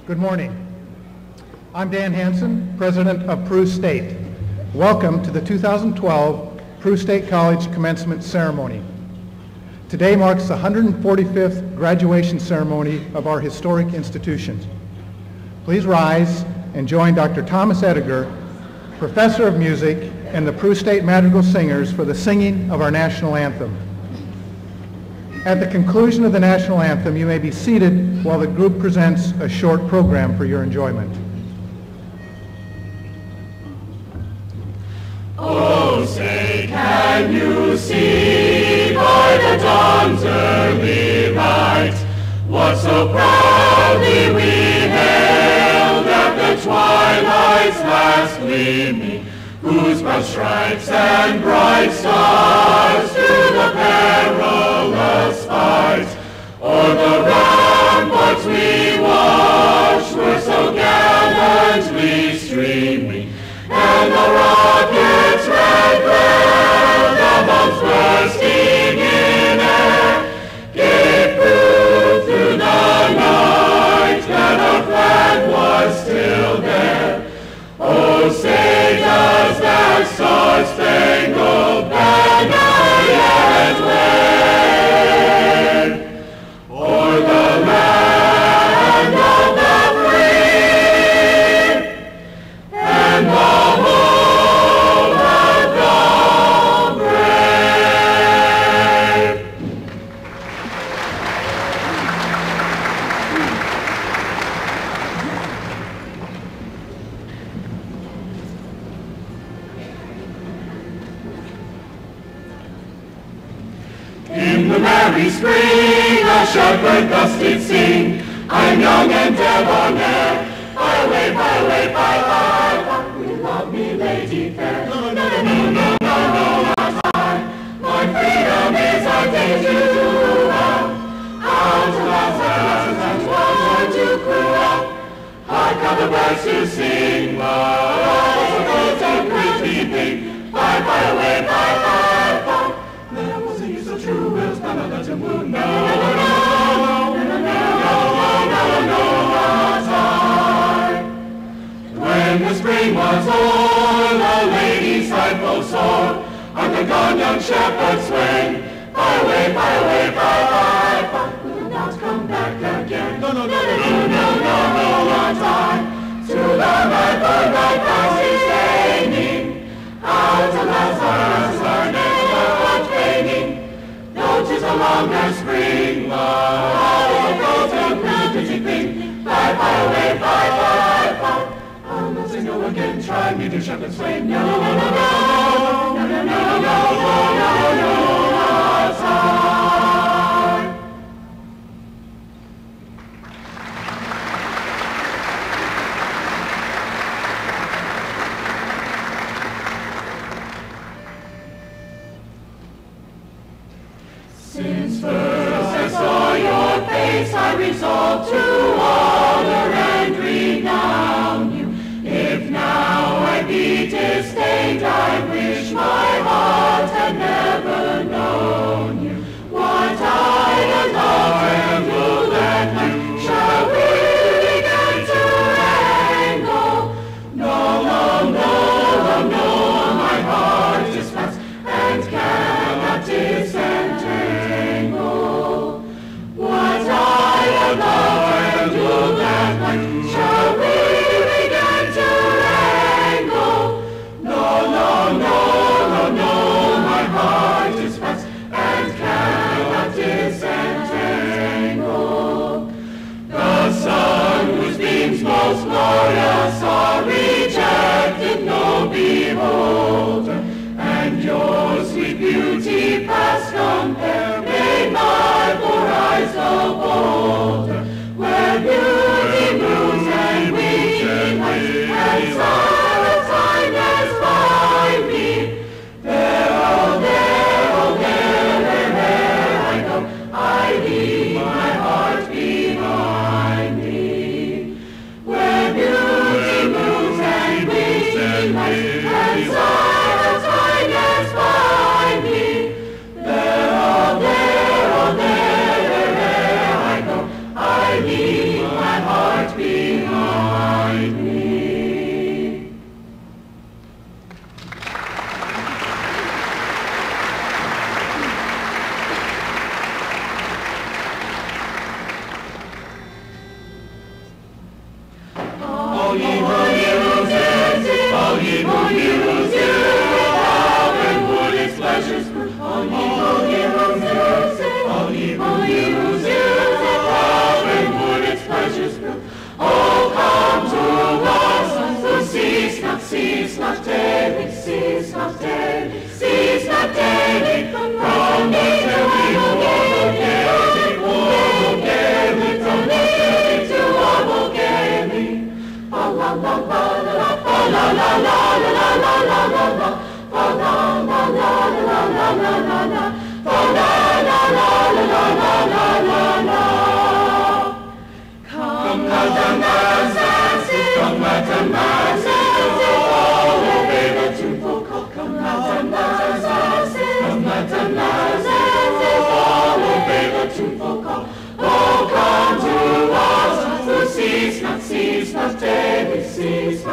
Good morning. I'm Dan Hansen, President of Peru State. Welcome to the 2012 Peru State College Commencement Ceremony. Today marks the 145th graduation ceremony of our historic institution. Please rise and join Dr. Thomas Ediger, Professor of Music, and the Peru State Madrigal Singers for the singing of our national anthem. At the conclusion of the national anthem, you may be seated while the group presents a short program for your enjoyment. Oh, say, can you see by the dawn's early light what so proudly we hailed at the twilight's last gleaming, whose broad stripes and bright stars through the perilous fight o'er the ramparts we watched were so gallantly streaming, and the rockets' red glare, the bombs bursting in air, gave proof through the night that our flag was still there. Oh, say does that star-spangled banner yet wave o'er the land of the free and the home of the brave? In the merry spring, a shepherd thus did sing, I'm young and debonair, fly away, fly away, fly, fly, fly, will you love me, lady fair? No, no, no, no, no, no, no, not I. My freedom is our day to do well. Out to Lazarus and one to cruel. Hark how the birds who sing loud, so goes a pretty thing, fly, fly away, fly, fly, fly. There wasn't he so true, we'll stand and let him woo. No, no, no, no, no, no, no, no, not I. When the spring was o'er, the ladies sighed full sore, and the gone young shepherd swang, fly away, fly away, fly, fly, fly, will not come back again. No, no, no, no, no, no, no, no, not I. To the mad bird that fast is hanging, out to Lazarus our never feigning. Though 'tis a longer spring, love is a golden pretty thing. Fly, fly away, fly, fly, fly. I'll not say no again, try me to shepherd's flame. No, no, no, no, no, no, no, no, no, no, no, not I. Since first I saw your face, I resolved to honor and renown you. If now I be disdained, I wish my heart had never known you. What I had loved and you that night, shall we begin to wrangle? No, no, no, no, no, my heart is fast and cannot disentangle. What I have loved and you that night, shall we begin to wrangle? No, no, no, no, no, my heart is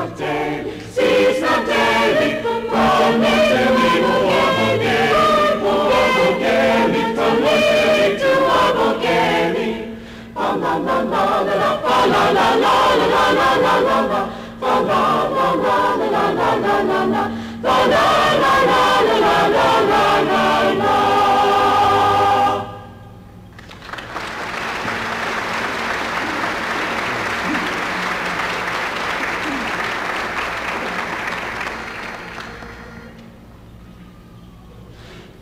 not daily, cease not daily, from Italy to Avogeli, from Italy to Avogeli. Fa la la la la la, fa la la la la la la la la la, fa la la la la la la la la la, fa la la la la la la la la la.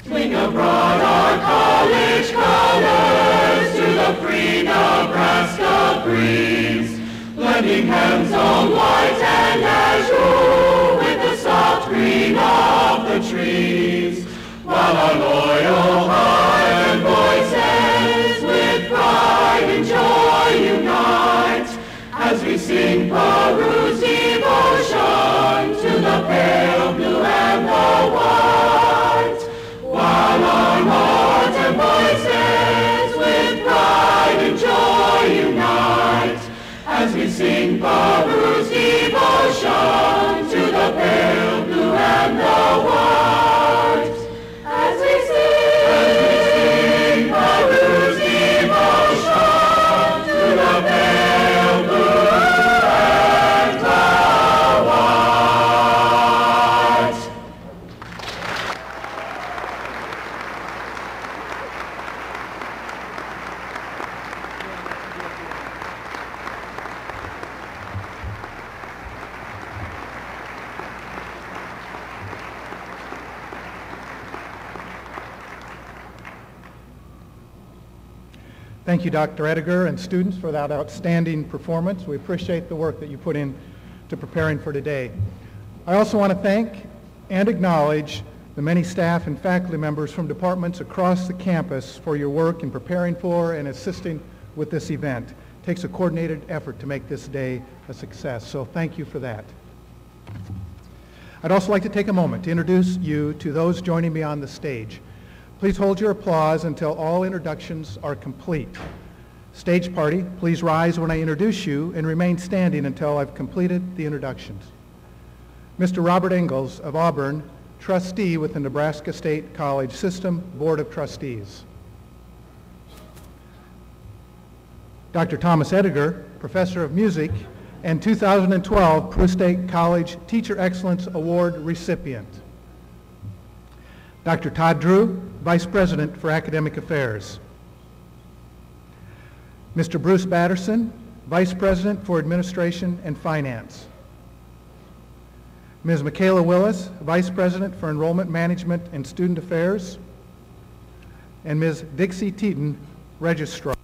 Fling abroad our college colors to the free Nebraska breeze, lending hands on white and azure with the soft green of the trees, while our loyal hearts and voices with pride and joy unite, as we sing Peru's devotion to the pale blue and the white. While our hearts and voices with pride and joy unite, as we sing Peru's devotion to the pale blue and the white. As we sing Peru's devotion to the pale blue and the white. Thank you, Dr. Ediger and students, for that outstanding performance. We appreciate the work that you put in to preparing for today. I also want to thank and acknowledge the many staff and faculty members from departments across the campus for your work in preparing for and assisting with this event. It takes a coordinated effort to make this day a success, so thank you for that. I'd also like to take a moment to introduce you to those joining me on the stage. Please hold your applause until all introductions are complete. Stage party, please rise when I introduce you and remain standing until I've completed the introductions. Mr. Robert Ingalls of Auburn, trustee with the Nebraska State College System Board of Trustees. Dr. Thomas Ediger, professor of music and 2012 Peru State College Teacher Excellence Award recipient. Dr. Todd Drew, Vice President for Academic Affairs. Mr. Bruce Batterson, Vice President for Administration and Finance. Ms. Michaela Willis, Vice President for Enrollment Management and Student Affairs. And Ms. Dixie Teaton, Registrar.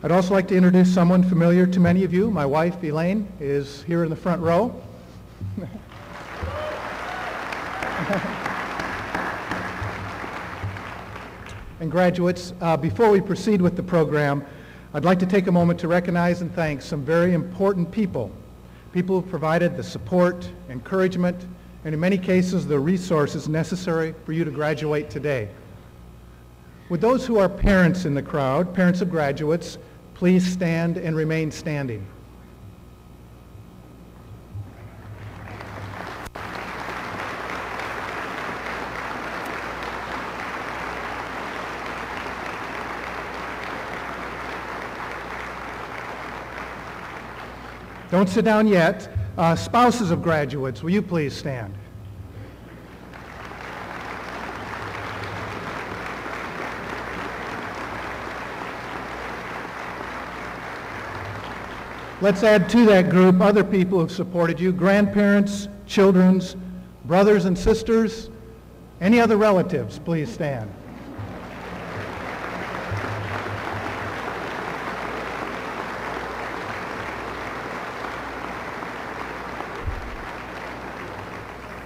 I'd also like to introduce someone familiar to many of you. My wife, Elaine, is here in the front row. And graduates, before we proceed with the program, I'd like to take a moment to recognize and thank some very important people who provided the support, encouragement, and in many cases the resources necessary for you to graduate today. With those who are parents in the crowd, parents of graduates, please stand and remain standing. Don't sit down yet. Spouses of graduates, will you please stand? Let's add to that group other people who've supported you, grandparents, children's, brothers and sisters, any other relatives, please stand.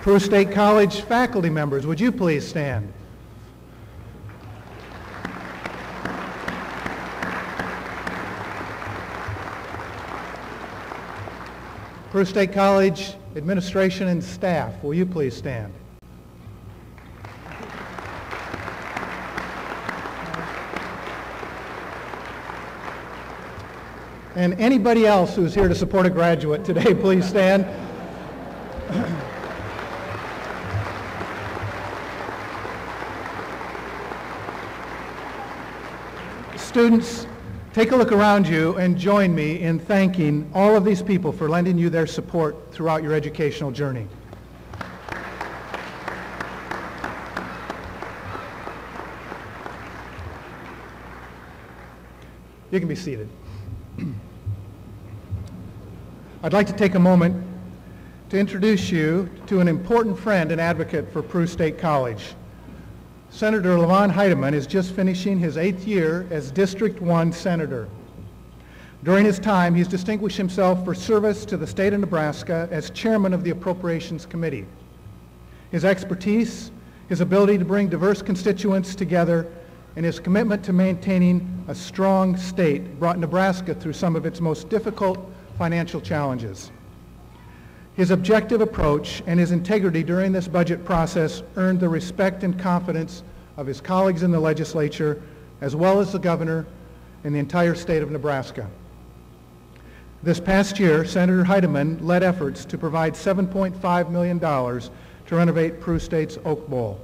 Peru State College faculty members, would you please stand? Peru State College Administration and staff, will you please stand? And anybody else who's here to support a graduate today, please stand. Students, take a look around you and join me in thanking all of these people for lending you their support throughout your educational journey. You can be seated. I'd like to take a moment to introduce you to an important friend and advocate for Peru State College. Senator Lavon Heidemann is just finishing his 8th year as District 1 Senator. During his time, he's distinguished himself for service to the state of Nebraska as chairman of the Appropriations Committee. His expertise, his ability to bring diverse constituents together, and his commitment to maintaining a strong state brought Nebraska through some of its most difficult financial challenges. His objective approach and his integrity during this budget process earned the respect and confidence of his colleagues in the legislature, as well as the governor and the entire state of Nebraska. This past year, Senator Heidemann led efforts to provide $7.5 million to renovate Peru State's Oak Bowl.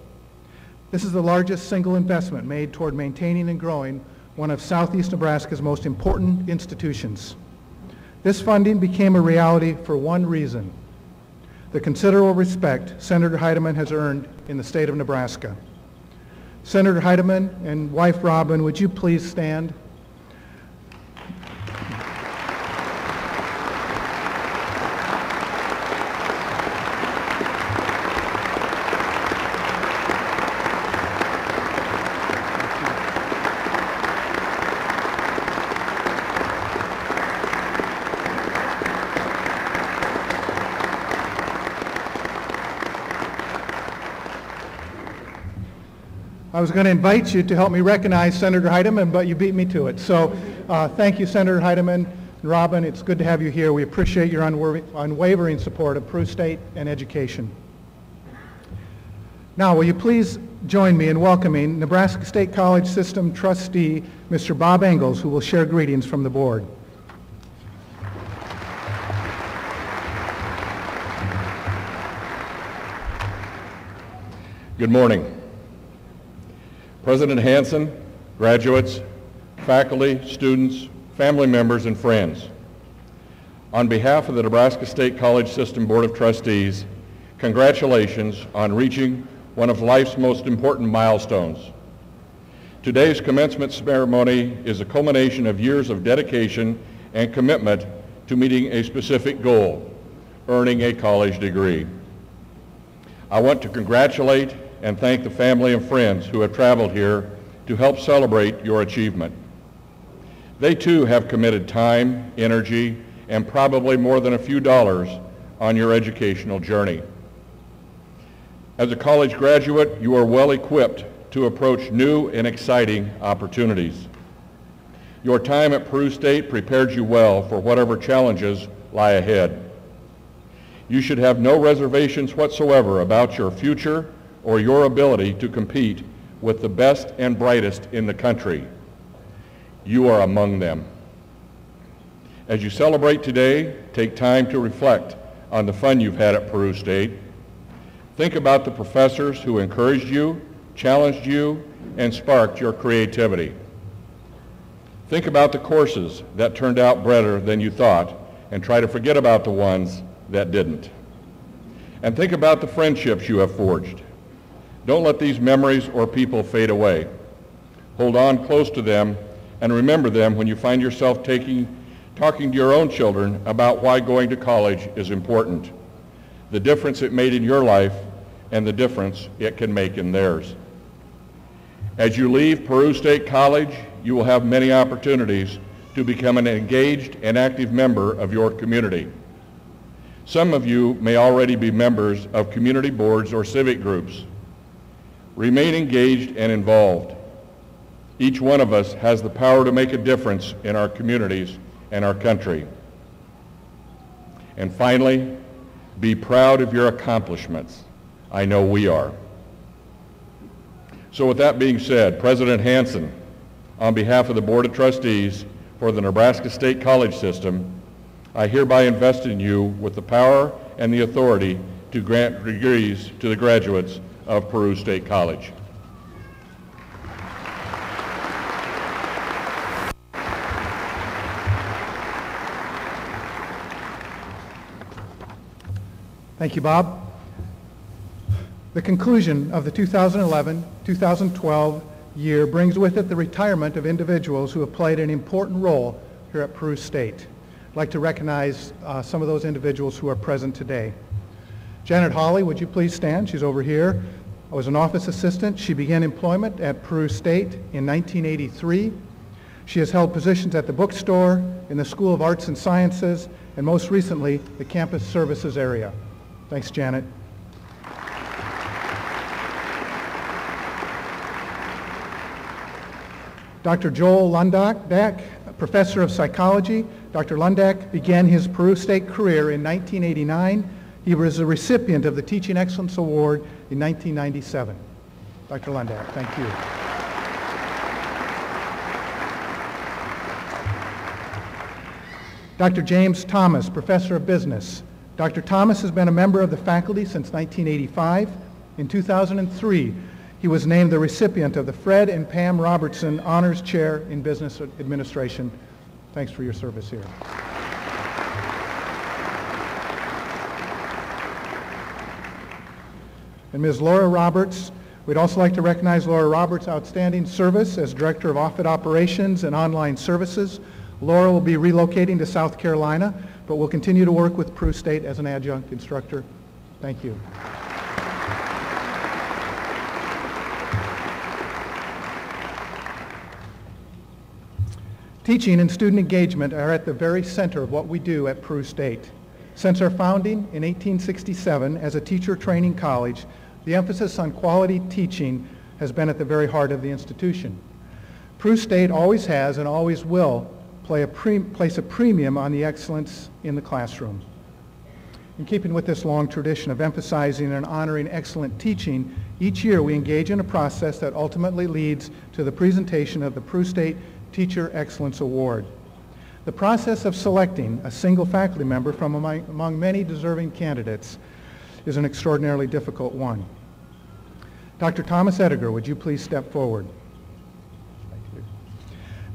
This is the largest single investment made toward maintaining and growing one of Southeast Nebraska's most important institutions. This funding became a reality for one reason: the considerable respect Senator Heidemann has earned in the state of Nebraska. Senator Heidemann and wife Robin, would you please stand? I was going to invite you to help me recognize Senator Heidemann, but you beat me to it. So thank you, Senator Heidemann. And Robin, it's good to have you here. We appreciate your unwavering support of Peru State and education. Now, will you please join me in welcoming Nebraska State College System Trustee, Mr. Bob Engels, who will share greetings from the board. Good morning. President Hansen, graduates, faculty, students, family members, and friends. On behalf of the Nebraska State College System Board of Trustees, congratulations on reaching one of life's most important milestones. Today's commencement ceremony is a culmination of years of dedication and commitment to meeting a specific goal, earning a college degree. I want to congratulate and thank the family and friends who have traveled here to help celebrate your achievement. They too have committed time, energy, and probably more than a few dollars on your educational journey. As a college graduate, you are well equipped to approach new and exciting opportunities. Your time at Peru State prepared you well for whatever challenges lie ahead. You should have no reservations whatsoever about your future or your ability to compete with the best and brightest in the country. You are among them. As you celebrate today, take time to reflect on the fun you've had at Peru State. Think about the professors who encouraged you, challenged you, and sparked your creativity. Think about the courses that turned out better than you thought, and try to forget about the ones that didn't. And think about the friendships you have forged. Don't let these memories or people fade away. Hold on close to them and remember them when you find yourself talking to your own children about why going to college is important, the difference it made in your life, and the difference it can make in theirs. As you leave Peru State College, you will have many opportunities to become an engaged and active member of your community. Some of you may already be members of community boards or civic groups. Remain engaged and involved. Each one of us has the power to make a difference in our communities and our country. And finally, Be proud of your accomplishments. I know we are. So with that being said, President Hanson, on behalf of the Board of Trustees for the Nebraska State College System, I hereby invest in you with the power and the authority to grant degrees to the graduates of Peru State College. Thank you, Bob. The conclusion of the 2011-2012 year brings with it the retirement of individuals who have played an important role here at Peru State. I'd like to recognize some of those individuals who are present today. Janet Hawley, would you please stand? She's over here. I was an office assistant. She began employment at Peru State in 1983. She has held positions at the bookstore, in the School of Arts and Sciences, and most recently, the campus services area. Thanks, Janet. Dr. Joel Lundak, professor of psychology. Dr. Lundak began his Peru State career in 1989. He was a recipient of the Teaching Excellence Award in 1997. Dr. Lundak, thank you. Dr. James Thomas, professor of business. Dr. Thomas has been a member of the faculty since 1985. In 2003, he was named the recipient of the Fred and Pam Robertson Honors Chair in Business Administration. Thanks for your service here. And Ms. Laura Roberts, we'd also like to recognize Laura Roberts' outstanding service as Director of Office Operations and Online Services. Laura will be relocating to South Carolina, but will continue to work with Peru State as an adjunct instructor. Thank you. Teaching and student engagement are at the very center of what we do at Peru State. Since our founding in 1867 as a teacher training college, the emphasis on quality teaching has been at the very heart of the institution. Peru State always has and always will place a premium on the excellence in the classroom. In keeping with this long tradition of emphasizing and honoring excellent teaching, each year we engage in a process that ultimately leads to the presentation of the Peru State Teacher Excellence Award. The process of selecting a single faculty member from among many deserving candidates is an extraordinarily difficult one. Dr. Thomas Ediger, would you please step forward?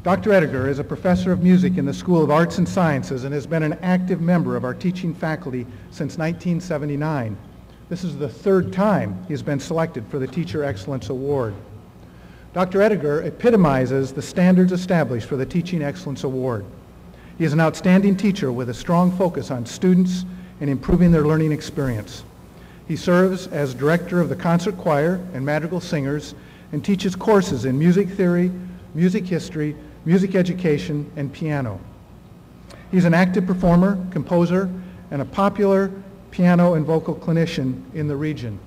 Dr. Ediger is a professor of music in the School of Arts and Sciences and has been an active member of our teaching faculty since 1979. This is the third time he has been selected for the Teacher Excellence Award. Dr. Ediger epitomizes the standards established for the Teaching Excellence Award. He is an outstanding teacher with a strong focus on students and improving their learning experience. He serves as director of the concert choir and madrigal singers and teaches courses in music theory, music history, music education, and piano. He's an active performer, composer, and a popular piano and vocal clinician in the region.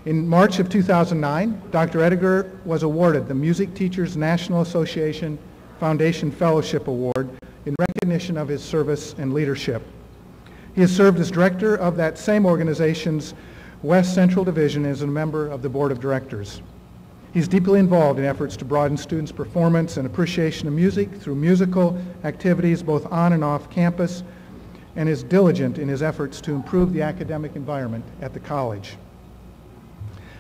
In March of 2009, Dr. Ediger was awarded the Music Teachers National Association Foundation Fellowship Award in recognition of his service and leadership. He has served as director of that same organization's West Central Division and is a member of the Board of Directors. He's deeply involved in efforts to broaden students' performance and appreciation of music through musical activities both on and off campus, and is diligent in his efforts to improve the academic environment at the college.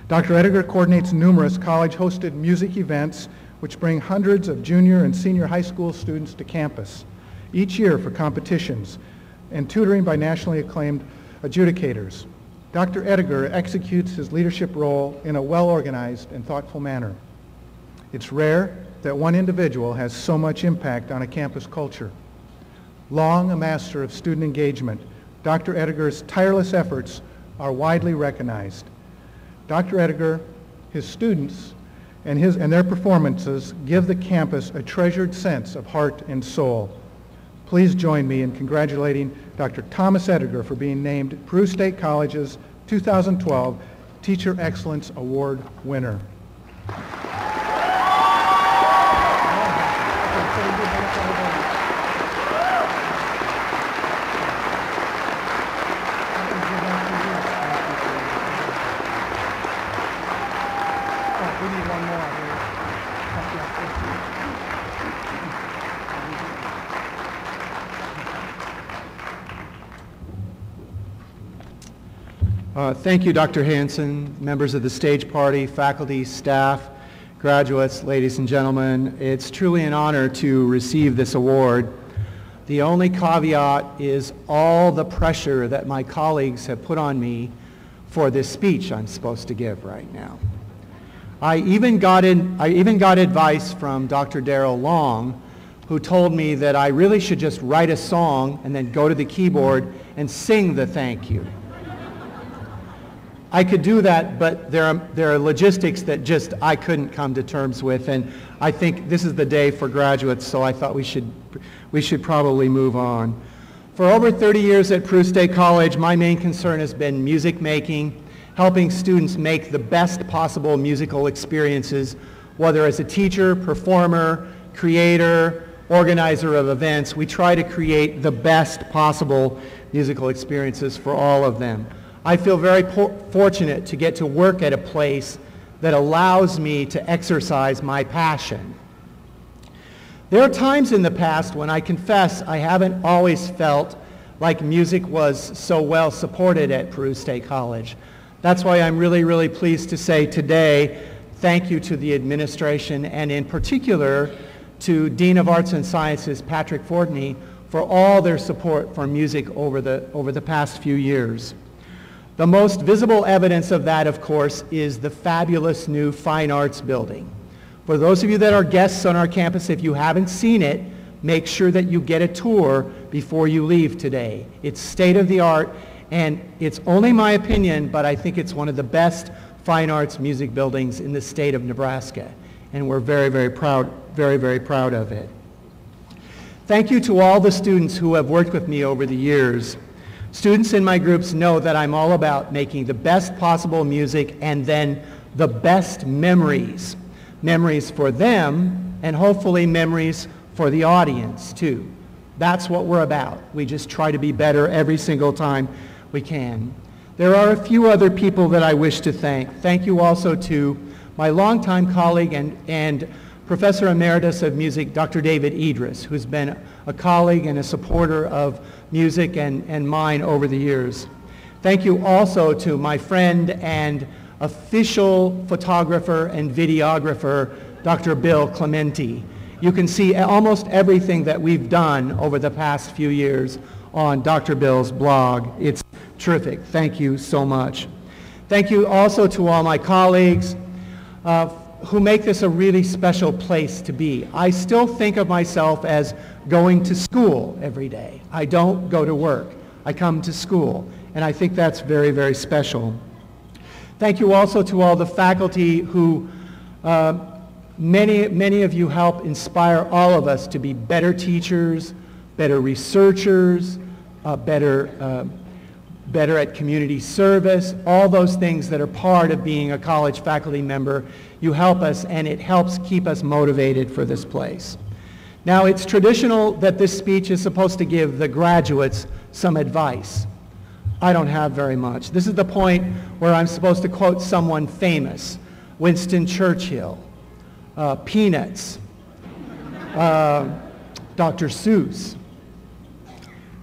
Dr. Ediger coordinates numerous college-hosted music events which bring hundreds of junior and senior high school students to campus each year for competitions and tutoring by nationally acclaimed adjudicators. Dr. Ediger executes his leadership role in a well-organized and thoughtful manner. It's rare that one individual has so much impact on a campus culture. Long a master of student engagement, Dr. Ediger's tireless efforts are widely recognized. Dr. Ediger, his students, and their performances give the campus a treasured sense of heart and soul. Please join me in congratulating Dr. Thomas Ediger for being named Peru State College's 2012 Teacher Excellence Award winner. Thank you, Dr. Hanson, members of the stage party, faculty, staff, graduates, ladies and gentlemen. It's truly an honor to receive this award. The only caveat is all the pressure that my colleagues have put on me for this speech I'm supposed to give right now. I even got advice from Dr. Darrell Long, who told me that I really should just write a song and then go to the keyboard and sing the thank you. I could do that, but there are logistics that just I couldn't come to terms with, and I think this is the day for graduates, so I thought we should probably move on. For over 30 years at Peru State College, my main concern has been music making, helping students make the best possible musical experiences, whether as a teacher, performer, creator, organizer of events. We try to create the best possible musical experiences for all of them. I feel very fortunate to get to work at a place that allows me to exercise my passion. There are times in the past when I confess I haven't always felt like music was so well supported at Peru State College. That's why I'm really, really pleased to say today, thank you to the administration and in particular to Dean of Arts and Sciences, Patrick Fortney, for all their support for music over the past few years. The most visible evidence of that, of course, is the fabulous new Fine Arts building. For those of you that are guests on our campus, if you haven't seen it, make sure that you get a tour before you leave today. It's state-of-the-art, and it's only my opinion, but I think it's one of the best fine arts music buildings in the state of Nebraska, and we're very, very proud of it. Thank you to all the students who have worked with me over the years. Students in my groups know that I'm all about making the best possible music and then the best memories. Memories for them and hopefully memories for the audience too. That's what we're about. We just try to be better every single time we can. There are a few other people that I wish to thank. Thank you also to my longtime colleague and Professor Emeritus of Music, Dr. David Idris, who's been a colleague and a supporter of music and mine over the years. Thank you also to my friend and official photographer and videographer, Dr. Bill Clementi. You can see almost everything that we've done over the past few years on Dr. Bill's blog. It's terrific. Thank you so much. Thank you also to all my colleagues who make this a really special place to be. I still think of myself as going to school every day. I don't go to work. I come to school, and I think that's very, very special. Thank you also to all the faculty who, many of you help inspire all of us to be better teachers, better researchers, better at community service, all those things that are part of being a college faculty member. You help us, and it helps keep us motivated for this place. Now, it's traditional that this speech is supposed to give the graduates some advice. I don't have very much. This is the point where I'm supposed to quote someone famous, Winston Churchill, Peanuts, Dr. Seuss.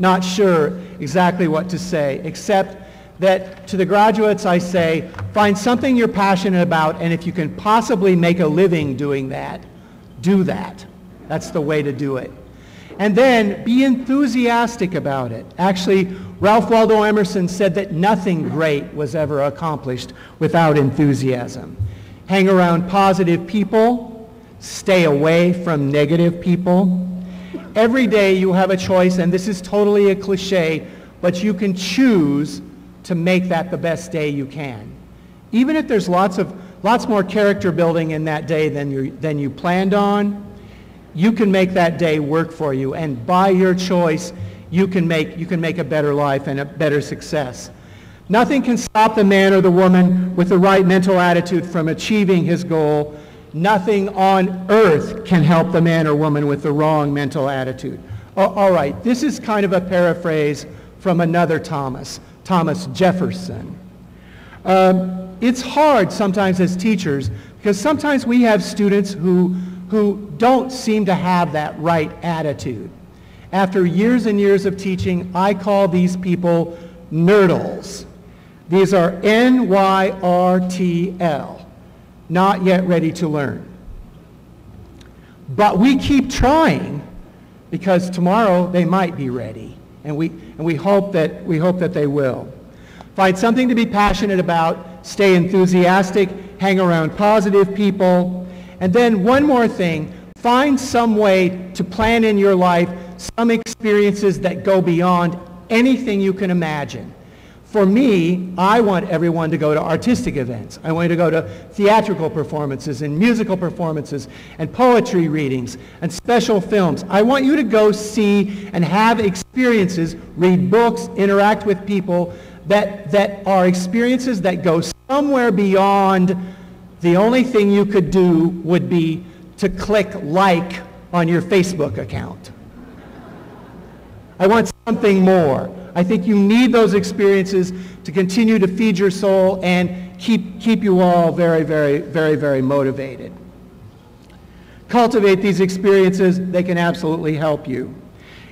Not sure exactly what to say, except that to the graduates I say, find something you're passionate about, and if you can possibly make a living doing that, do that. That's the way to do it. And then be enthusiastic about it. Actually, Ralph Waldo Emerson said that nothing great was ever accomplished without enthusiasm. Hang around positive people, stay away from negative people. Every day you have a choice, and this is totally a cliche, but you can choose to make that the best day you can. Even if there's lots more character building in that day than you planned on, you can make that day work for you, and by your choice, you can make a better life and a better success. Nothing can stop the man or the woman with the right mental attitude from achieving his goal. Nothing on earth can help the man or woman with the wrong mental attitude. All right, this is kind of a paraphrase from another Thomas Jefferson. It's hard sometimes as teachers because sometimes we have students who don't seem to have that right attitude. After years and years of teaching, I call these people nerdles. These are NYRTL, not yet ready to learn. But we keep trying because tomorrow they might be ready, and we hope that they will. Find something to be passionate about, stay enthusiastic, hang around positive people, and then one more thing, find some way to plan in your life some experiences that go beyond anything you can imagine. For me, I want everyone to go to artistic events. I want you to go to theatrical performances and musical performances and poetry readings and special films. I want you to go see and have experiences, read books, interact with people that are experiences that go somewhere beyond the only thing you could do would be to click like on your Facebook account. I want something more. I think you need those experiences to continue to feed your soul and keep you all very, very, very, very motivated. Cultivate these experiences. They can absolutely help you.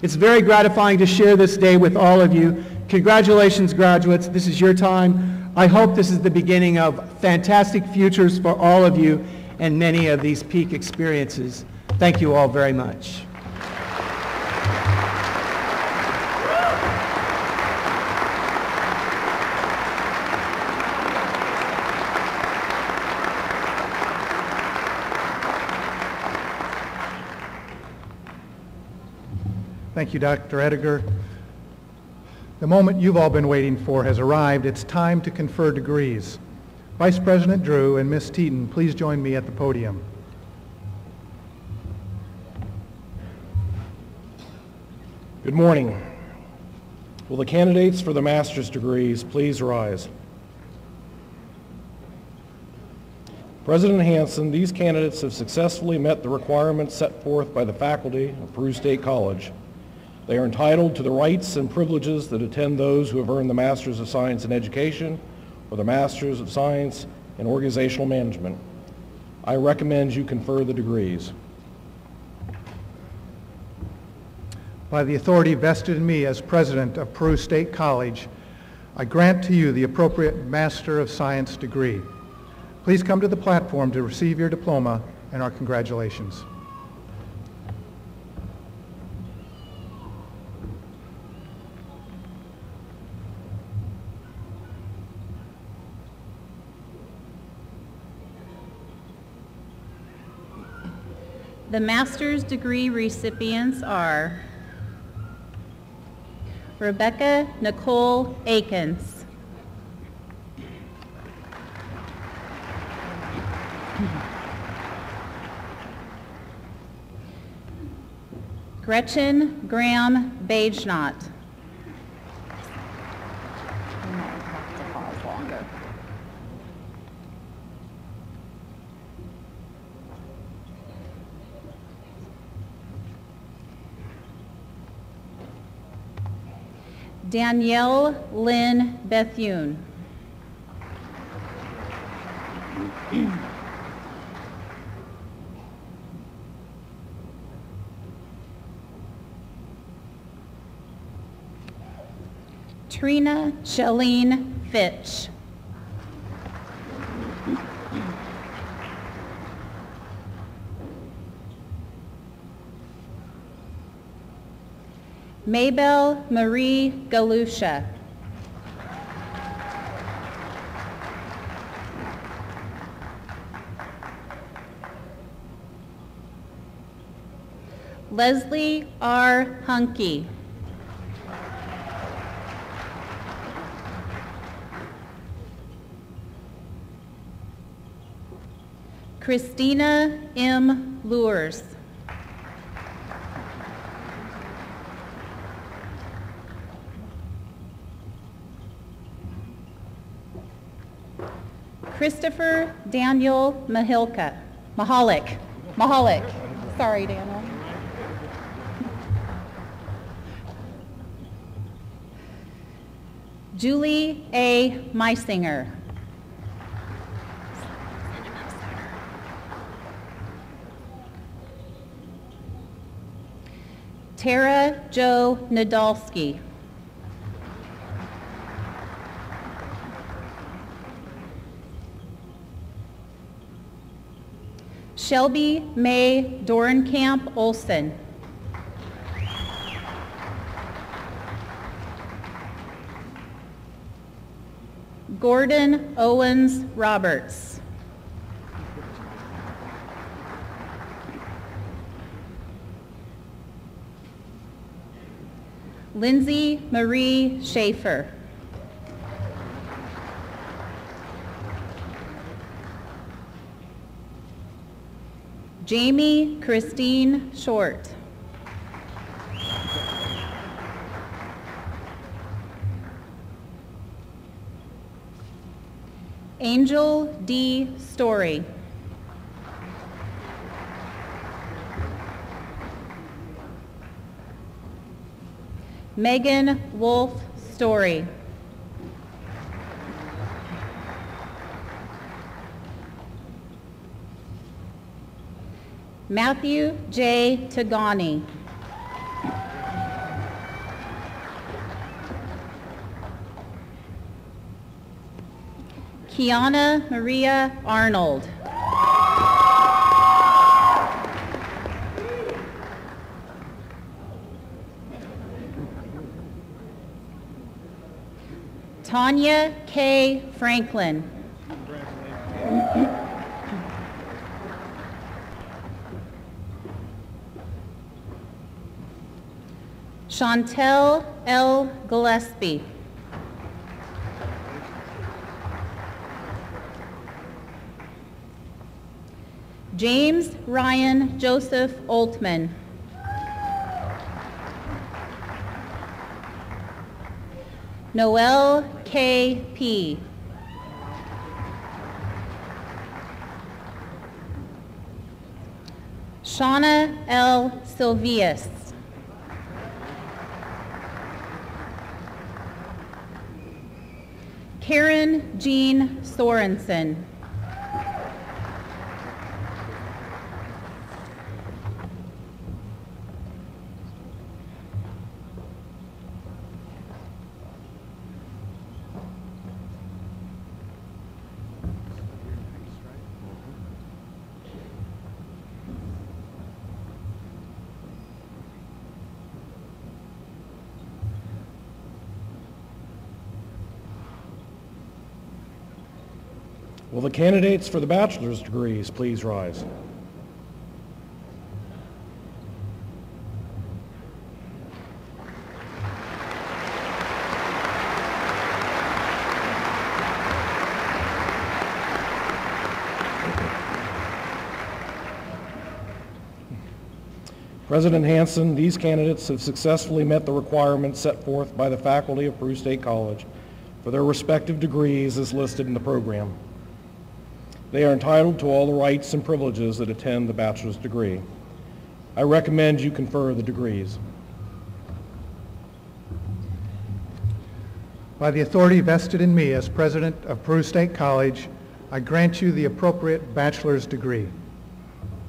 It's very gratifying to share this day with all of you. Congratulations, graduates. This is your time. I hope this is the beginning of fantastic futures for all of you and many of these peak experiences. Thank you all very much. Thank you, Dr. Ediger. The moment you've all been waiting for has arrived. It's time to confer degrees. Vice President Drew and Ms. Teeton, please join me at the podium. Good morning. Will the candidates for the master's degrees please rise? President Hanson, these candidates have successfully met the requirements set forth by the faculty of Peru State College. They are entitled to the rights and privileges that attend those who have earned the Master's of Science in Education or the Master's of Science in Organizational Management. I recommend you confer the degrees. By the authority vested in me as President of Peru State College, I grant to you the appropriate Master of Science degree. Please come to the platform to receive your diploma and our congratulations. The master's degree recipients are Rebecca Nicole Akins, Gretchen Graham Bagenot, Danielle Lynn Bethune, Trina Shalene Fitch, Maybelle Marie Galusha, Leslie R. Hunke, Christina M. Lures, Christopher Daniel Mahalik. Sorry, Daniel. Julie A. Meisinger. Tara Jo Nadolski. Shelby May Dorenkamp Olson. Gordon Owens Roberts. Lindsay Marie Schaefer. Jamie Christine Short. Angel D. Story. Megan Wolf Story. Matthew J. Tagani. Kiana Maria Arnold. Tanya K. Franklin. Chantel L. Gillespie. James Ryan Joseph Oltman. Noel K. P. Shauna L. Silvius. Karen Jean Sorensen. Will the candidates for the bachelor's degrees please rise? President Hanson, these candidates have successfully met the requirements set forth by the faculty of Peru State College for their respective degrees as listed in the program. They are entitled to all the rights and privileges that attend the bachelor's degree. I recommend you confer the degrees. By the authority vested in me as president of Peru State College, I grant you the appropriate bachelor's degree.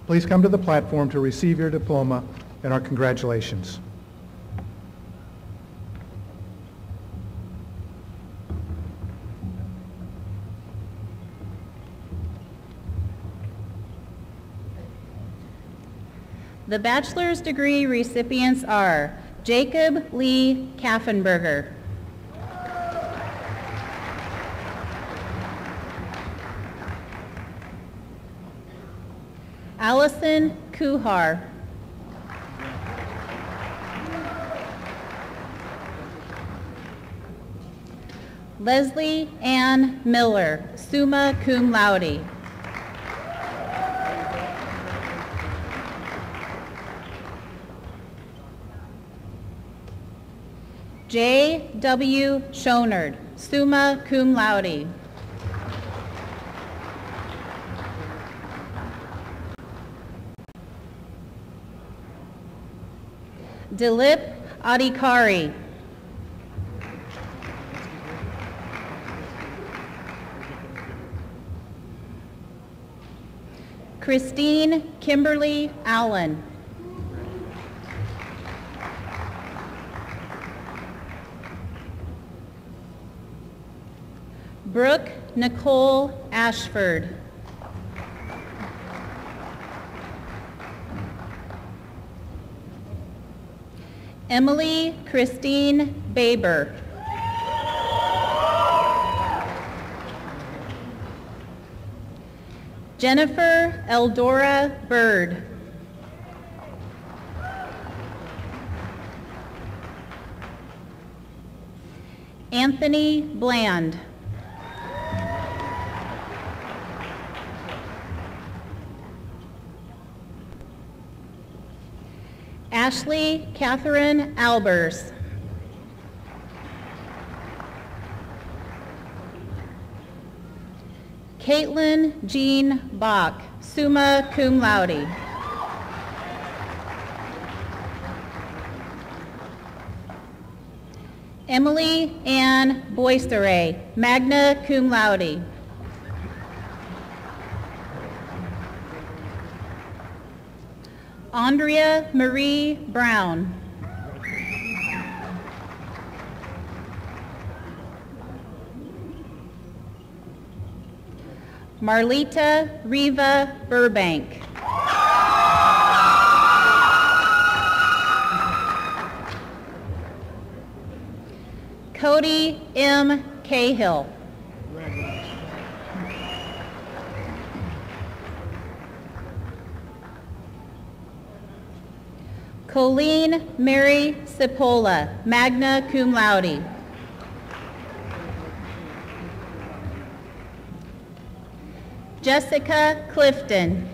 Please come to the platform to receive your diploma and our congratulations. The bachelor's degree recipients are Jacob Lee Kaffenberger, Allison Kuhar, Leslie Ann Miller, summa cum laude. J. W. Schonard, summa cum laude. Dilip Adhikari. Christine Kimberly Allen. Brooke Nicole Ashford. Emily Christine Baber. Jennifer Eldora Bird. Anthony Bland. Ashley Catherine Albers. Caitlin Jean Bach, summa cum laude. Emily Ann Boisteray, magna cum laude. Andrea Marie Brown. Marlita Riva Burbank. Cody M. Cahill. Colleen Mary Cipolla, magna cum laude. Jessica Clifton.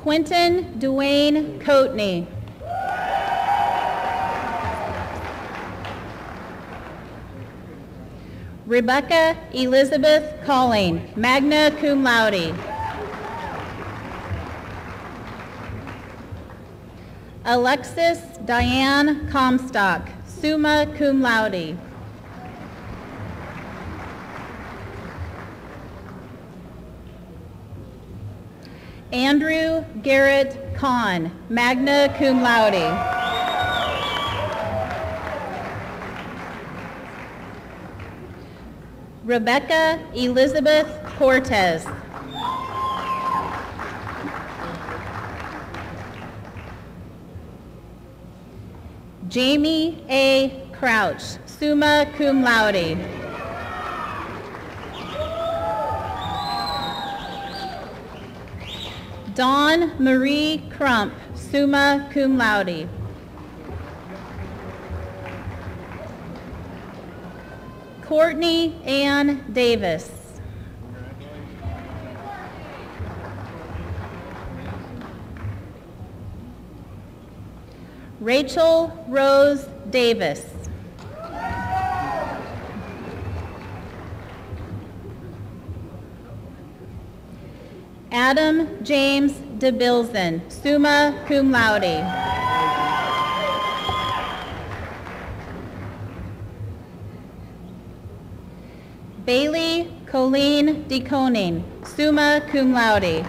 Quentin Duane Coatney. Rebecca Elizabeth Calling, magna cum laude. Alexis Diane Comstock, summa cum laude. Andrew Garrett Kahn, magna cum laude. Rebecca Elizabeth Cortez. Jamie A. Crouch, summa cum laude. Dawn Marie Crump, summa cum laude. Courtney Ann Davis. Rachel Rose Davis. Adam James DeBilzen, summa cum laude. Bailey Colleen DeConing, summa cum laude.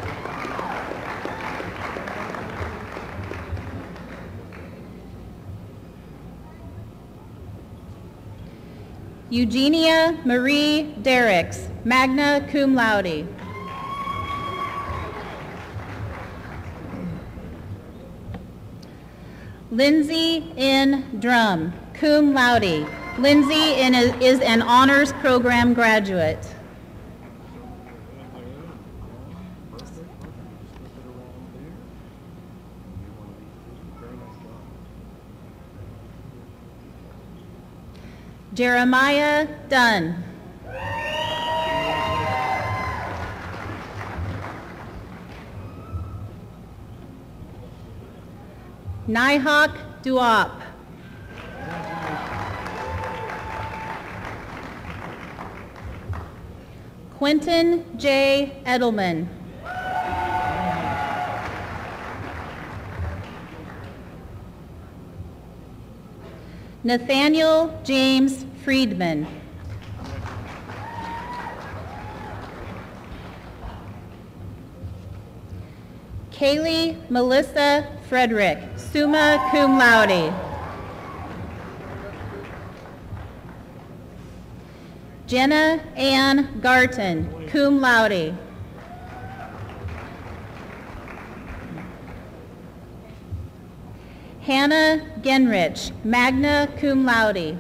Eugenia Marie Derricks, magna cum laude. Lindsay N. Drum, cum laude. Lindsay is an honors program graduate. Jeremiah Dunn. Nihawk Duop. Quentin J. Edelman. Nathaniel James Friedman. Kaylee Melissa Frederick, summa cum laude. Jenna Ann Garton, cum laude. Hannah Genrich, magna cum laude.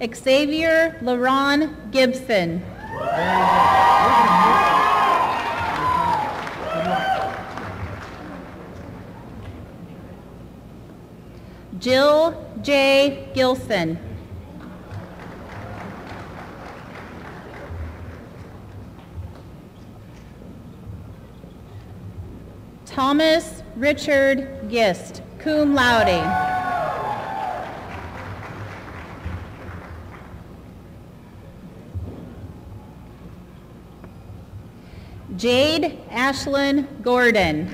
Xavier LaRon Gibson. Jill J. Gilson. Thomas Richard Gist, cum laude. Jade Ashlyn Gordon.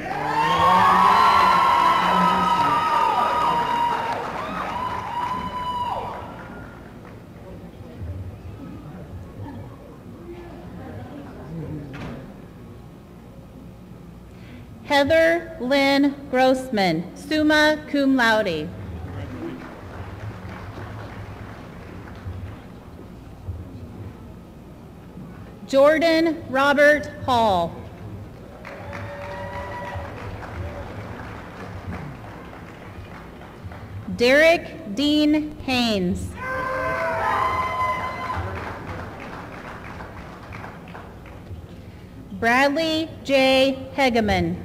Heather Lynn Grossman, summa cum laude. Jordan Robert Hall. Derek Dean Haynes. Bradley J. Hegeman.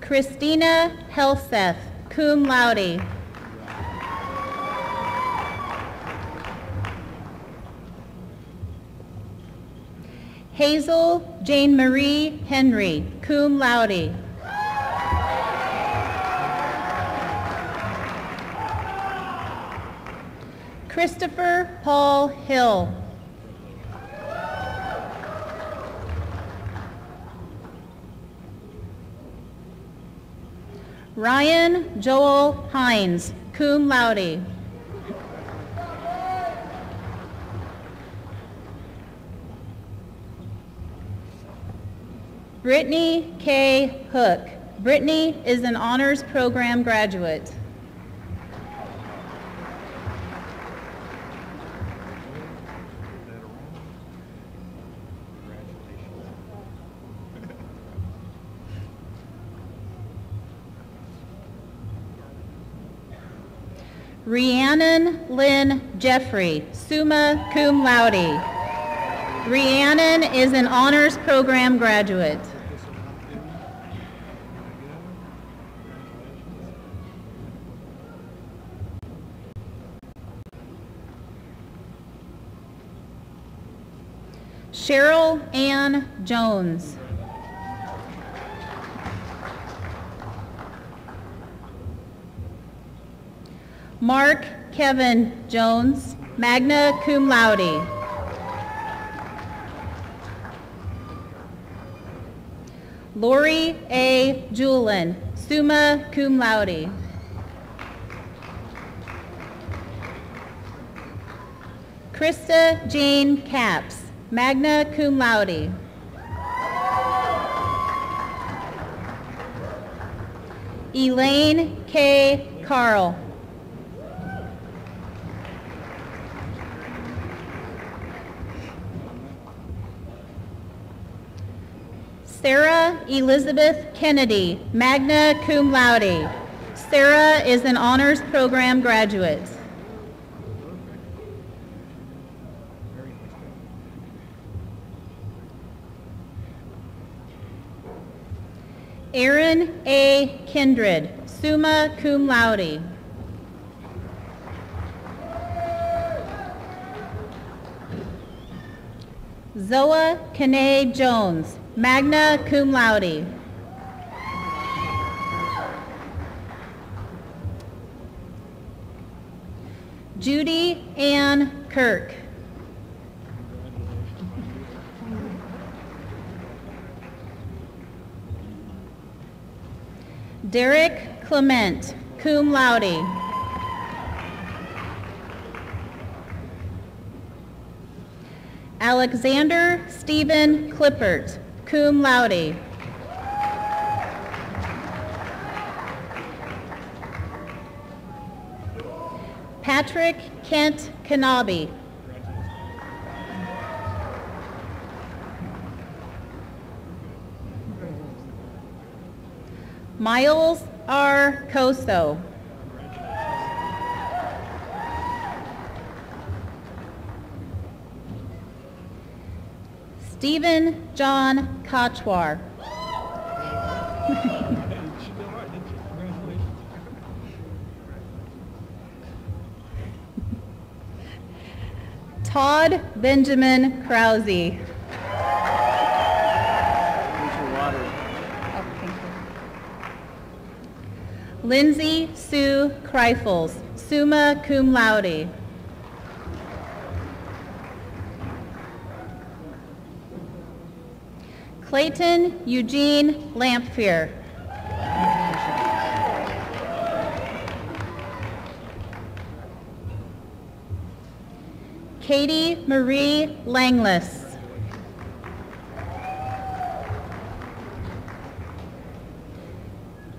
Christina Helseth, cum laude. Hazel Jane Marie Henry, cum laude. Christopher Paul Hill. Ryan Joel Hines, cum laude. Brittany K. Hook. Brittany is an honors program graduate. Rhiannon Lynn Jeffrey, summa cum laude. Rhiannon is an honors program graduate. Cheryl Ann Jones. Mark Kevin Jones, magna cum laude. Lori A. Julin, summa cum laude. Krista Jane Capps, magna cum laude. Elaine K. Carl. Sarah Elizabeth Kennedy, magna cum laude. Sarah is an honors program graduate. Aaron A. Kindred, summa cum laude. Zoa Kane Jones, magna cum laude. Judy Ann Kirk. Derek Clement, cum laude. Alexander Stephen Clippert, cum laude. Patrick Kent Kanabe. Miles R. Coso. Stephen John Kochwar. Todd Benjamin Krause. Lindsay Sue Kreifels, summa cum laude. Clayton Eugene Lamphere. Katie Marie Langless.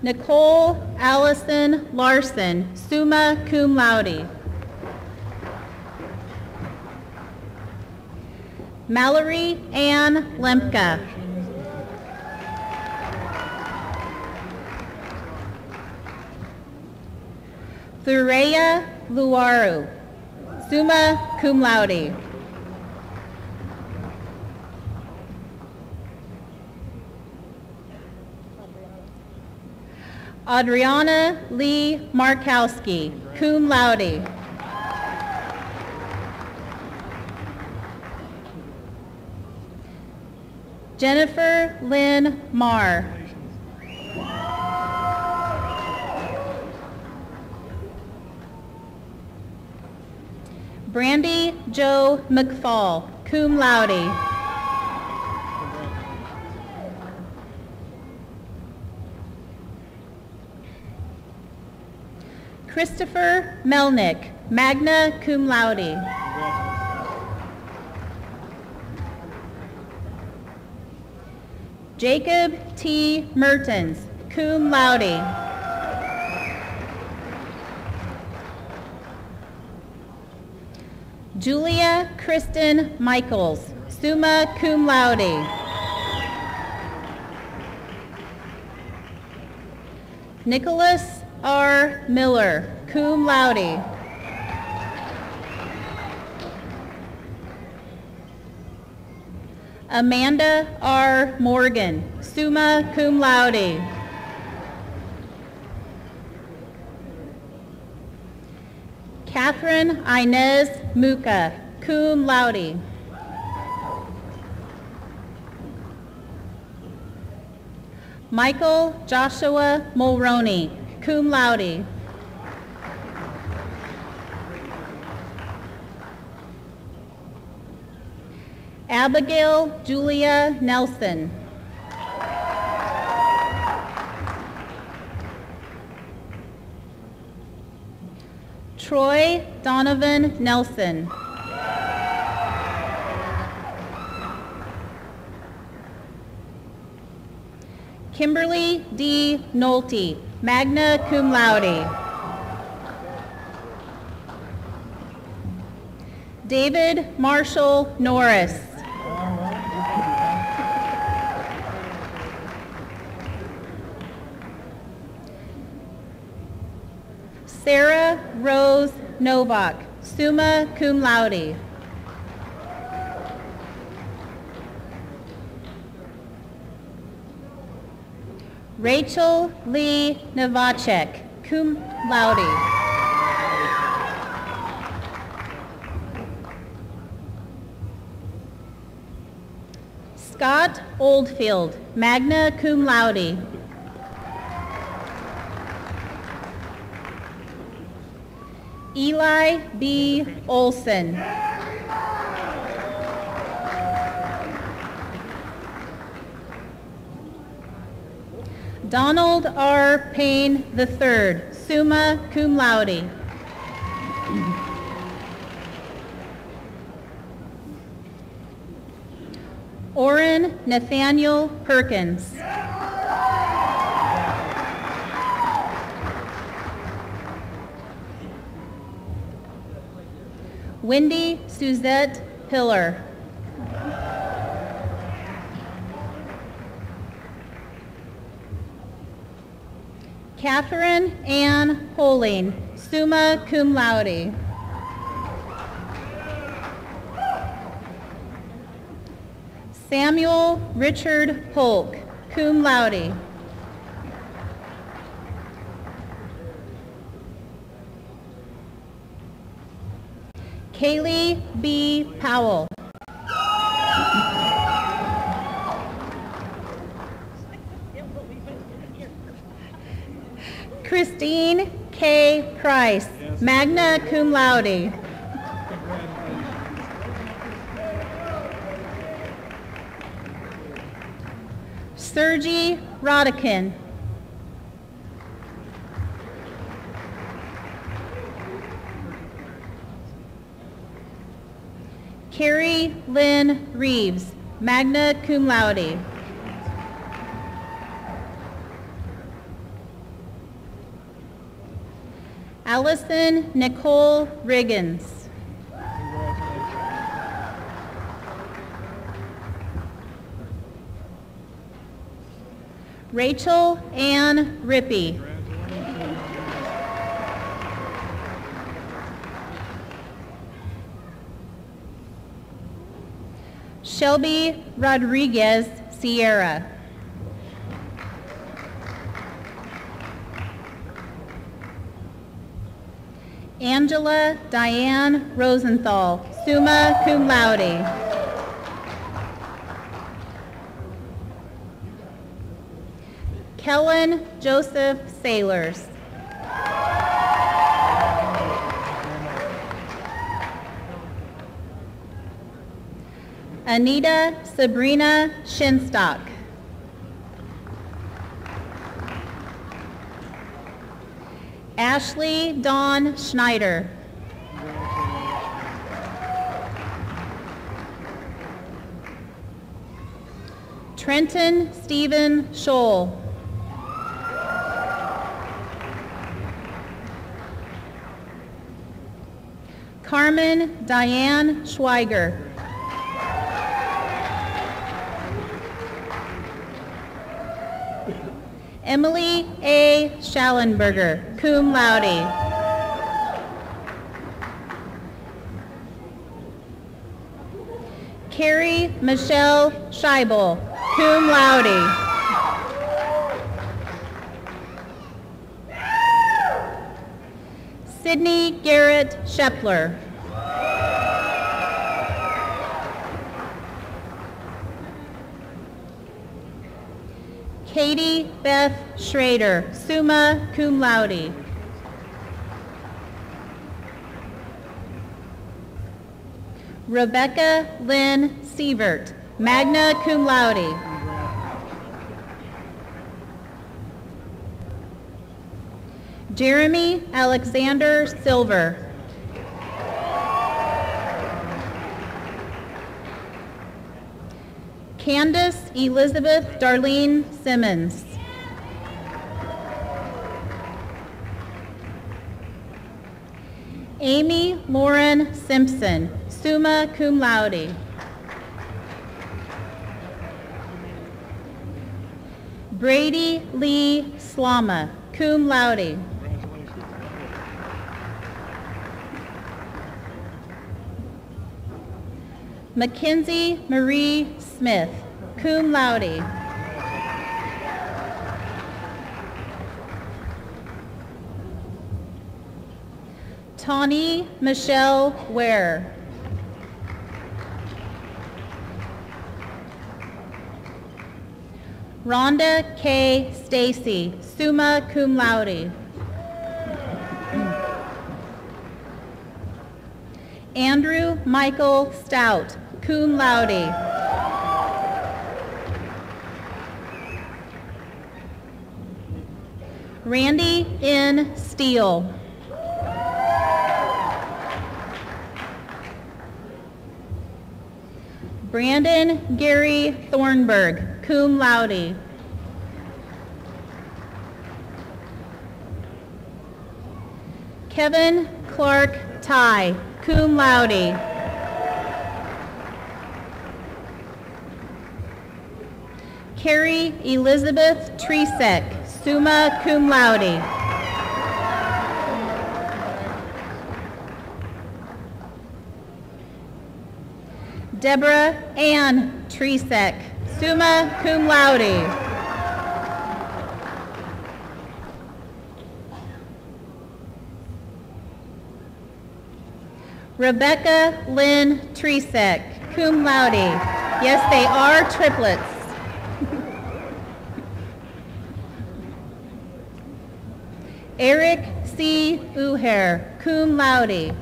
Nicole Allison Larson, summa cum laude. Mallory Ann Lemke. Thureya Luaru, summa cum laude. Adriana Lee Markowski, cum laude. Jennifer Lynn Marr. Brandy Jo McFall, cum laude. Christopher Melnick, magna cum laude. Jacob T. Mertens, cum laude. Julia Kristen Michaels, summa cum laude. Nicholas R. Miller, cum laude. Amanda R. Morgan, summa cum laude. Catherine Inez Muka, cum laude. Michael Joshua Mulroney, cum laude. Abigail Julia Nelson. Troy Donovan Nelson. Kimberly D. Nolte, magna cum laude. David Marshall Norris. Sarah Rose Novak, summa cum laude. Rachel Lee Novacek, cum laude. Scott Oldfield, magna cum laude. Eli B. Olson. Donald R. Payne III, summa cum laude. Orrin Nathaniel Perkins. Wendy Suzette Hiller. Catherine Ann Holing, summa cum laude. Samuel Richard Polk, cum laude. Kaylee B. Powell. Christine K. Price, magna cum laude. Sergey Rodikin. Carrie Lynn Reeves, magna cum laude. Allison Nicole Riggins. Rachel Ann Rippey. Shelby Rodriguez Sierra. Angela Diane Rosenthal, summa cum laude. Kellen Joseph Sailors. Anita Sabrina Shinstock. Ashley Dawn Schneider. Trenton Stephen Scholl. Carmen Diane Schweiger. Emily A. Schallenberger, cum laude. Carrie Michelle Scheibel, cum laude. Sydney Garrett Shepler. Katie Beth Schrader, summa cum laude. Rebecca Lynn Sievert, magna cum laude. Jeremy Alexander Silver. Candace Elizabeth Darlene Simmons. Amy Lauren Simpson, summa cum laude. Brady Lee Slama, cum laude. Mackenzie Marie Smith, cum laude. Tawny Michelle Ware. Rhonda K. Stacy, summa cum laude. Andrew Michael Stout, cum laude. Randy N. Steele. Brandon Gary Thornburg, cum laude. Kevin Clark Ty, cum laude. Carrie Elizabeth Tresek, summa cum laude. Deborah Ann Tresek, summa cum laude. Rebecca Lynn Tresek, cum laude. Yes, they are triplets. Eric C. Uher, cum laude.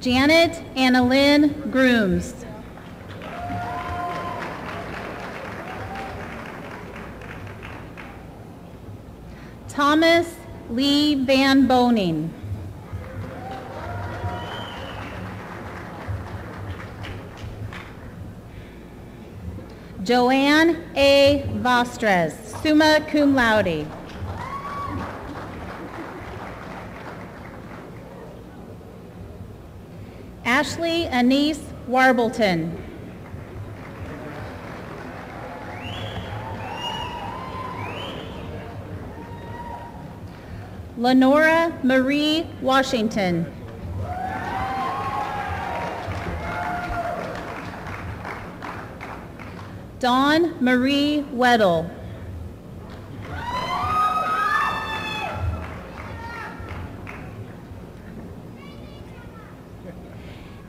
Janet Annalyn Grooms. Thomas Lee Van Boning. Joanne A. Vostres, summa cum laude. Ashley Anise Warbleton. Lenora Marie Washington. Dawn Marie Weddle.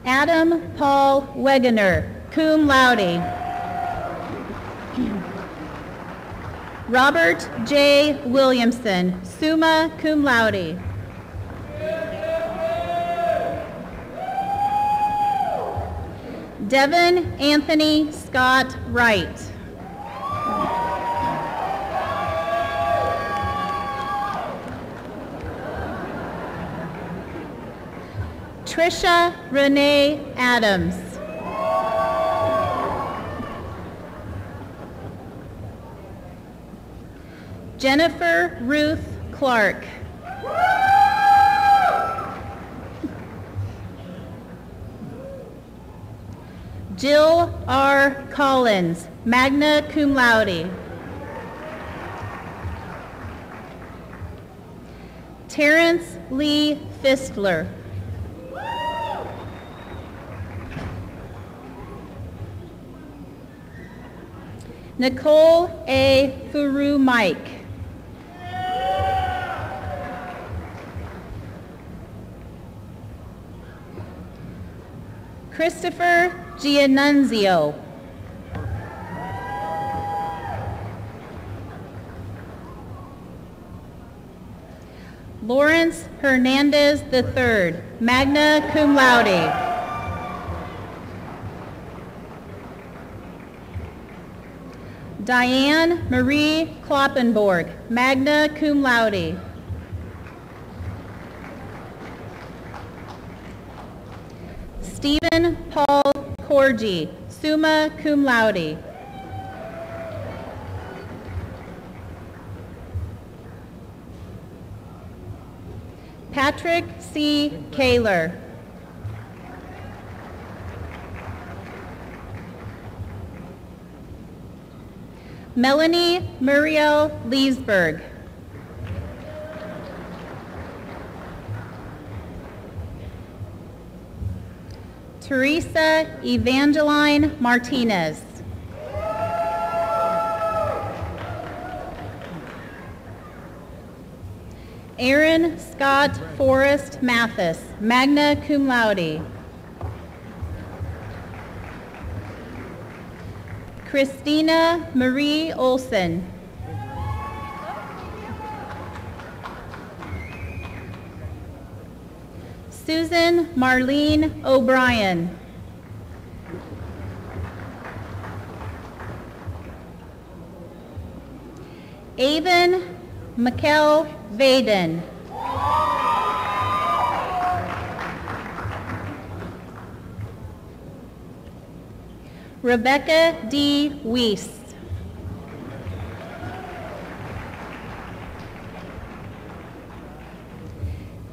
Adam Paul Wegener, cum laude. Robert J. Williamson, summa cum laude. Devin Anthony Scott Wright. Trisha Renee Adams. Jennifer Ruth Clark. Jill R. Collins, magna cum laude. Terrence Lee Fistler. Nicole A. Furu Mike. Christopher Giannunzio. Lawrence Hernandez III, magna cum laude. Diane Marie Kloppenborg, magna cum laude. Stephen Paul Corgi, summa cum laude. Patrick C. Kaler. Melanie Muriel Leesburg. Teresa Evangeline Martinez. Aaron Scott Forrest Mathis, magna cum laude. Christina Marie Olson. Susan Marlene O'Brien. Avon Mikkel Vaden. Rebecca D. Weiss.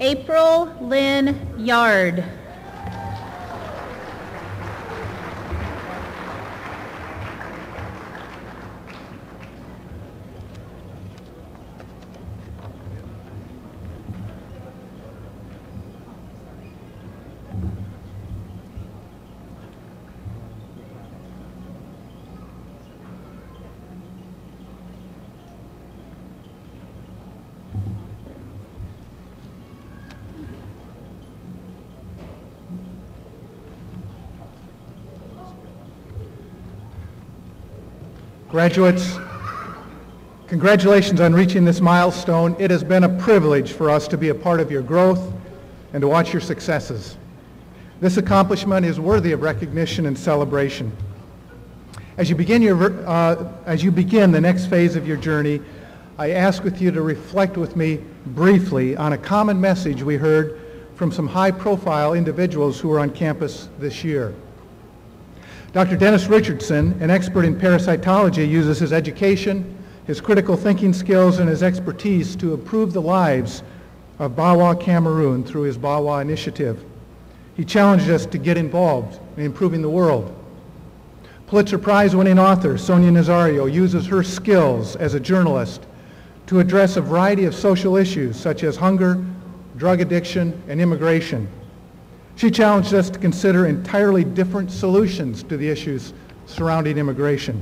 April Lynn Yard. Graduates, congratulations on reaching this milestone. It has been a privilege for us to be a part of your growth and to watch your successes. This accomplishment is worthy of recognition and celebration. As you begin the next phase of your journey, I ask with you to reflect with me briefly on a common message we heard from some high-profile individuals who were on campus this year. Dr. Dennis Richardson, an expert in parasitology, uses his education, his critical thinking skills, and his expertise to improve the lives of Bawa Cameroon through his Bawa initiative. He challenged us to get involved in improving the world. Pulitzer Prize-winning author Sonia Nazario uses her skills as a journalist to address a variety of social issues such as hunger, drug addiction, and immigration. She challenged us to consider entirely different solutions to the issues surrounding immigration.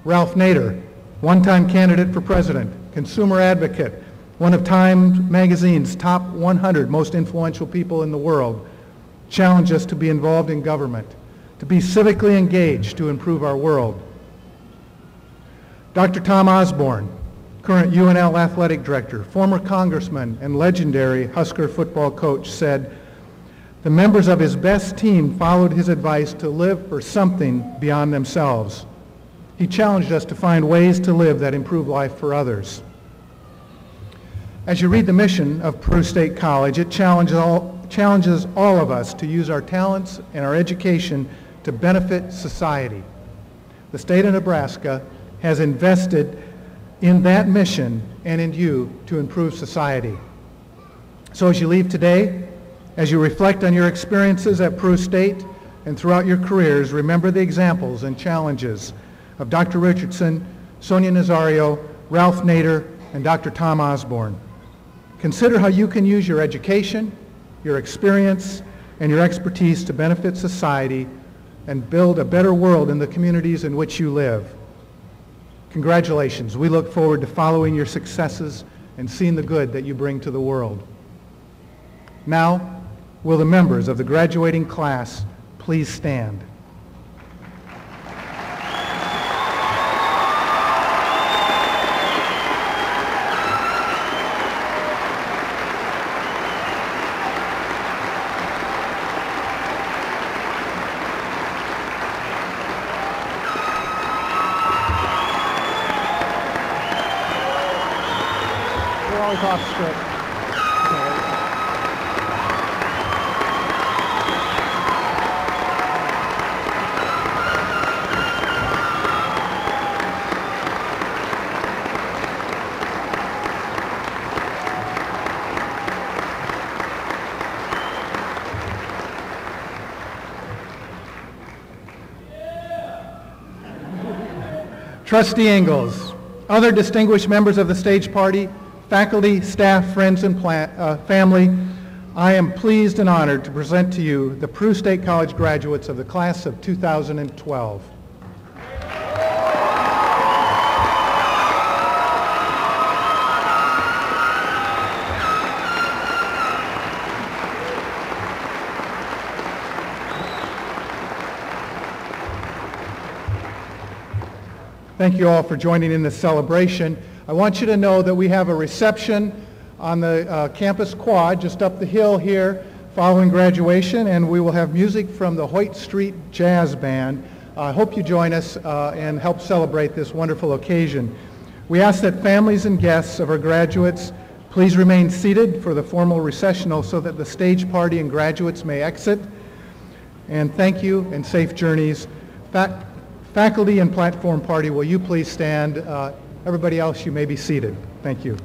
Ralph Nader, one-time candidate for president, consumer advocate, one of Time magazine's top 100 most influential people in the world, challenged us to be involved in government, to be civically engaged to improve our world. Dr. Tom Osborne, current UNL athletic director, former congressman, and legendary Husker football coach, said, "The members of his best team followed his advice to live for something beyond themselves." He challenged us to find ways to live that improve life for others. As you read the mission of Peru State College, it challenges all of us to use our talents and our education to benefit society. The state of Nebraska has invested in that mission and in you to improve society. So as you leave today, as you reflect on your experiences at Peru State and throughout your careers, remember the examples and challenges of Dr. Richardson, Sonia Nazario, Ralph Nader, and Dr. Tom Osborne. Consider how you can use your education, your experience, and your expertise to benefit society and build a better world in the communities in which you live. Congratulations. We look forward to following your successes and seeing the good that you bring to the world. Now, will the members of the graduating class please stand? We're always off script. Trustee Ingalls, other distinguished members of the stage party, faculty, staff, friends, and family, I am pleased and honored to present to you the Peru State College graduates of the class of 2012. Thank you all for joining in this celebration. I want you to know that we have a reception on the campus quad just up the hill here following graduation, and we will have music from the Hoyt Street Jazz Band. I hope you join us and help celebrate this wonderful occasion. We ask that families and guests of our graduates please remain seated for the formal recessional so that the stage party and graduates may exit. And thank you and safe journeys. Faculty and platform party, will you please stand? Everybody else, you may be seated. Thank you.